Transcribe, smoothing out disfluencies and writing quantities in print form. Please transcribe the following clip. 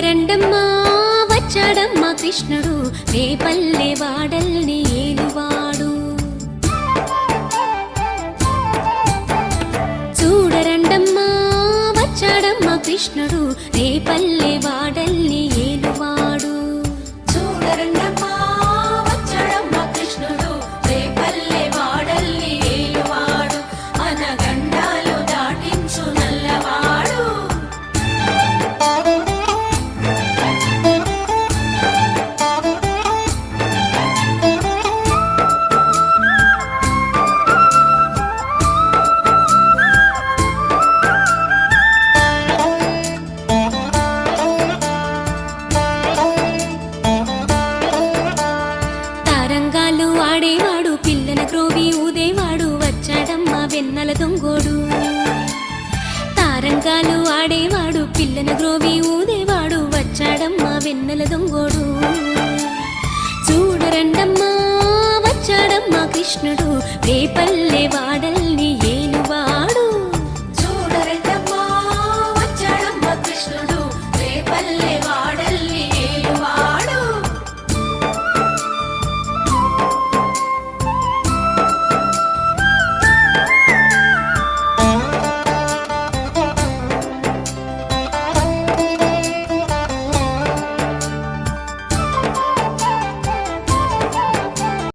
చూడరండమ్మా వచ్చాడమ్మా కృష్ణుడు రేపల్లె వాడల్ని ఏలువాడు. చూడరండమ్మా వచ్చాడమ్మా కృష్ణుడు రేపల్లె వాడల్ని ఏలువాడు. చూడరండమ్మా వచ్చాడమ్మా కృష్ణుడు రేపల్లె వాడల్ని ఏలువాడు. అనగండాలు దాటించు నల్లవాడు. తారంగాలు ఆడేవాడు పిల్లన క్రోవి ఊదేవాడు వచ్చాడమ్మా వెన్నెల దొంగోడు. తారంగాలు ఆడేవాడు పిల్లన గ్రోవి ఊదేవాడు వచ్చాడమ్మా వెన్నెల దొంగోడు. చూడరండమ్మా వచ్చాడమ్మా కృష్ణుడు రేపల్లె వాడల్ని